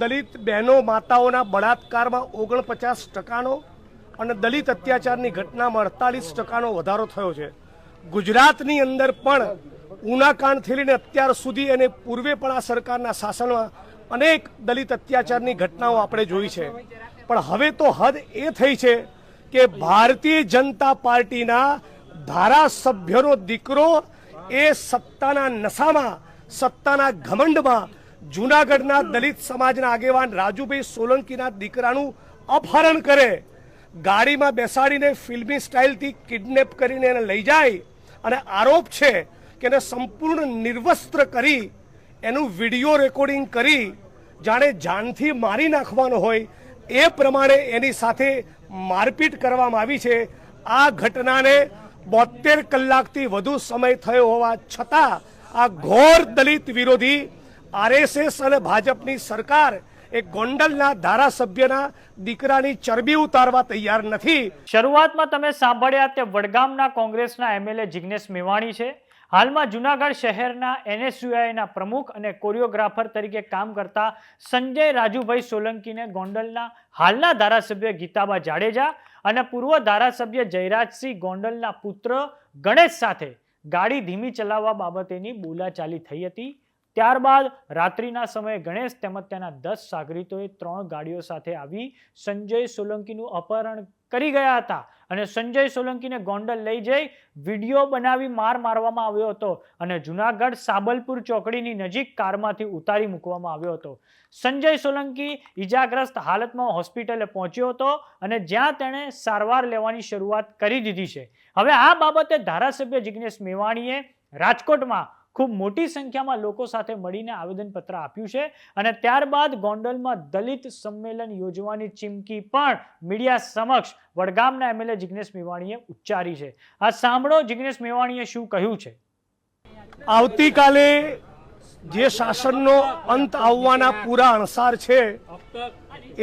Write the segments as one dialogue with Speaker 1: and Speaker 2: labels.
Speaker 1: દલિત બહેનો માતાઓના બળાત્કારમાં 49% અને દલિત અત્યાચારની ઘટનામાં 48% વધારો થયો છે। ગુજરાતની અંદર પણ ઉનાકાંડથી લઈને અત્યાર સુધી અને પૂર્વે પણ આ સરકારના શાસનમાં અનેક દલિત અત્યાચારની ઘટનાઓ આપણે જોઈ છે। પણ હવે તો હદ એ થઈ છે કે ભારતીય જનતા પાર્ટીના ધારાસભ્યનો દીકરો એ સત્તાના નશામાં, સત્તાના ઘમંડમાં જૂનાગઢના દલિત સમાજના આગેવાન રાજુભાઈ સોલંકીના દીકરાનું અપહરણ કરે, ગાડીમાં બેસાડીને ફિલ્મી સ્ટાઇલથી કિડનેપ કરીને એને લઈ જાય અને આરોપ છે કે એને સંપૂર્ણ નિર્વસ્ત્ર કરી એનું વિડીયો રેકોર્ડિંગ કરી જાણે જાનથી મારી નાખવાનો હોય એ પ્રમાણે એની સાથે મારપીટ કરવામાં આવી છે। આ ઘટનાને 72 કલાકથી વધુ સમય થયો હોવા છતાં આ ઘોર દલિત વિરોધી આરએસએસ અને ભાજપની સરકાર એ ગોંડલના ધારાસભ્યના દીકરાની ચરબી ઉતારવા તૈયાર નથી।
Speaker 2: શરૂઆતમાં તમે સાંભળ્યા તે વડગામના કોંગ્રેસના એમએલએ જિગ્નેશ મેવાણી છે। હાલમાં જૂનાગઢ શહેરના એનએસયુઆઈના પ્રમુખ અને કોરિયોગ્રાફર તરીકે કામ કરતા સંજય રાજુભાઈ સોલંકીને ગોંડલના હાલના ધારાસભ્ય ગીતાબા જાડેજા અને પૂર્વ ધારાસભ્ય જયરાજસિંહ ગોંડલના પુત્ર ગણેશ સાથે ગાડી ધીમી ચલાવવા બાબતેની બોલાચાલી થઈ હતી। ત્યારબાદ રાત્રિના સમયે ગણેશ તેમજ તેના 10 સાગરીતોએ 3 ગાડીઓ સાથે આવી સંજય સોલંકીનું અપહરણ કરી ગયા હતા અને સંજય સોલંકીને ગોંડલ લઈ જઈ વિડીયો બનાવી મારવામાં આવ્યો હતો અને જૂનાગઢ સાબલપુર ચોકડીની નજીક કારમાંથી ઉતારી મૂકવામાં આવ્યો હતો। સંજય સોલંકી ઈજાગ્રસ્ત હાલતમાં હોસ્પિટલે પહોંચ્યો હતો અને જ્યાં તેણે સારવાર લેવાની શરૂઆત કરી દીધી છે। હવે આ બાબતે ધારાસભ્ય જિગ્નેશ મેવાણીએ રાજકોટમાં ખૂબ મોટી સંખ્યામાં લોકો સાથે મળીને આવેદનપત્ર આપ્યું છે અને ત્યારબાદ ગોંડલમાં દલિત સંમેલન યોજવાની ચીમકી પણ મીડિયા સમક્ષ વડગામના એમએલએ જિગ્નેશ મેવાણીએ ઉચ્ચારી છે। આ સાંભળો જિગ્નેશ મેવાણીએ શું કહ્યું છે।
Speaker 1: આવતીકાલે જે શાસનનો અંત આવવાના પૂરા અણસાર છે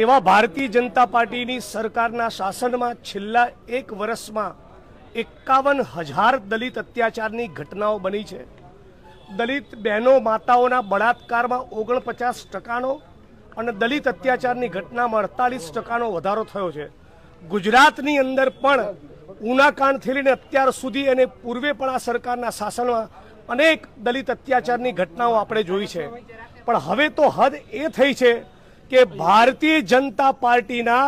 Speaker 1: એવા ભારતીય જનતા પાર્ટીની સરકારના શાસનમાં છેલ્લા 1 વર્ષમાં 51,000 દલિત અત્યાચારની ઘટનાઓ બની છે। દલિત બહેનો માતાઓના બળાત્કારમાં 49% અને દલિત અત્યાચારની ઘટનામાં 48% વધારો થયો છે। ગુજરાતની અંદર પણ ઉનાકાંડથી લઈને અત્યાર સુધી અને પૂર્વે પણ આ સરકારના શાસનમાં અનેક દલિત અત્યાચારની ઘટનાઓ આપણે જોઈ છે। પણ હવે તો હદ એ થઈ છે કે ભારતીય જનતા પાર્ટીના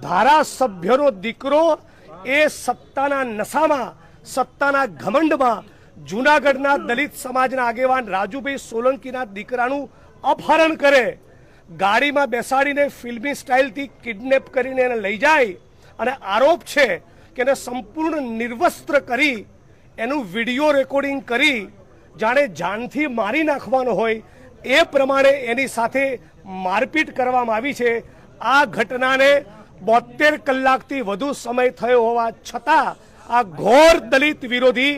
Speaker 1: ધારાસભ્યનો દીકરો એ સત્તાના નશામાં, સત્તાના ઘમંડમાં જૂનાગઢના દલિત સમાજના આગેવાન રાજુભાઈ સોલંકીના દીકરાનું અપહરણ કરે, ગાડીમાં બેસાડીને ફિલ્મી સ્ટાઇલથી કિડનેપ કરીને એને લઈ જાય અને આરોપ છે કે એને સંપૂર્ણ નિર્વસ્ત્ર કરી એનું વિડીયો રેકોર્ડિંગ કરી જાણે જાનથી મારી નાખવાનો હોય એ પ્રમાણે એની સાથે મારપીટ કરવામાં આવી છે। આ ઘટનાને 72 કલાકથી વધુ સમય થયો હોવા છતાં આ ઘોર દલિત વિરોધી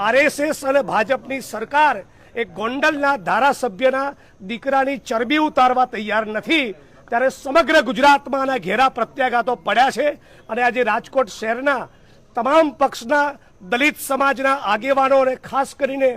Speaker 1: આરએસએસ અને ભાજપની સરકાર એ ગોંડલના ધારાસભ્યના દીકરાની ચરબી ઉતારવા તૈયાર નથી। ત્યારે સમગ્ર ગુજરાતમાં આના ઘેરા પ્રત્યાઘાતો પડ્યા છે અને આજે રાજકોટ શહેરના તમામ પક્ષના દલિત સમાજના આગેવાનો અને ખાસ કરીને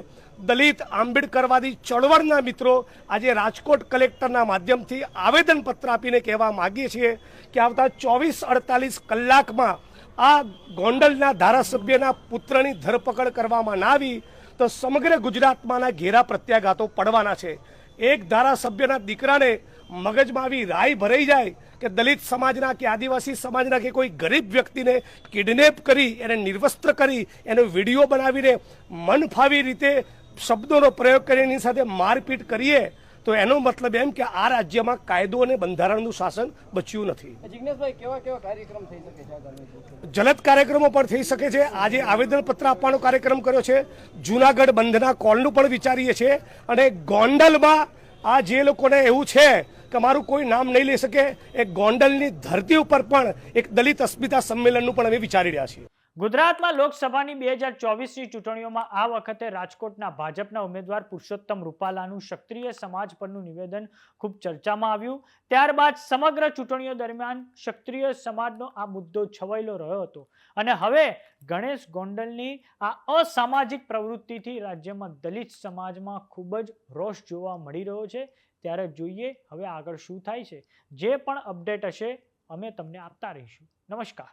Speaker 1: દલિત આંબેડકરવાદી ચળવળના મિત્રો આજે રાજકોટ કલેક્ટરના માધ્યમથી આવેદનપત્ર આપીને કહેવા માગીએ છીએ કે આવતા 24-48 કલાકમાં આ ગોંડલના ધારાસભ્યના પુત્રની ધરપકડ કરવામાં ના આવી તો સમગ્ર ગુજરાતમાંના ઘેરા પ્રત્યાઘાતો પડવાના છે। એક ધારાસભ્યના દીકરાને મગજમાં આવી રાય ભરાઈ જાય કે દલિત સમાજના કે આદિવાસી સમાજના કે કોઈ ગરીબ વ્યક્તિને કિડનેપ કરી એને નિર્વસ્ત્ર કરી એનો વિડીયો બનાવીને મન ફાવી રીતે શબ્દોનો પ્રયોગ કરી એની સાથે મારપીટ કરીએ તો એનો મતલબ એમ કે આ રાજ્યમાં કાયદો અને બંધારણનું શાસન બચ્યું નથી।
Speaker 3: જિગ્નેશભાઈ કેવા કાર્યક્રમ થઈ શકે છે?
Speaker 1: જલદ કાર્યક્રમો પણ થઈ શકે છે। આજે આવેદનપત્ર આપવાનો કાર્યક્રમ કર્યો છે, જૂનાગઢ બંધના કોલનું પણ વિચારીએ છીએ અને ગોંડલમાં આ જે લોકોને એવું છે કે મારું કોઈ નામ નહીં લઈ શકે એ ગોંડલની ધરતી ઉપર પણ એક દલિત અસ્મિતા સંમેલનનું પણ અમે વિચારી રહ્યા છીએ।
Speaker 2: ગુજરાતમાં લોકસભાની 2024ની ચૂંટણીઓમાં આ વખતે રાજકોટના ભાજપના ઉમેદવાર પુરુષોત્તમ રૂપાલાનું ક્ષત્રિય સમાજ પરનું નિવેદન ખૂબ ચર્ચામાં આવ્યું। ત્યારબાદ સમગ્ર ચૂંટણીઓ દરમિયાન ક્ષત્રિય સમાજનો આ મુદ્દો છવાયેલો રહ્યો હતો અને હવે ગણેશ ગોંડલની આ અસામાજિક પ્રવૃત્તિથી રાજ્યમાં દલિત સમાજમાં ખૂબ જ રોષ જોવા મળી રહ્યો છે। ત્યારે જોઈએ હવે આગળ શું થાય છે. જે પણ અપડેટ હશે અમે તમને આપતા રહીશું. નમસ્કાર.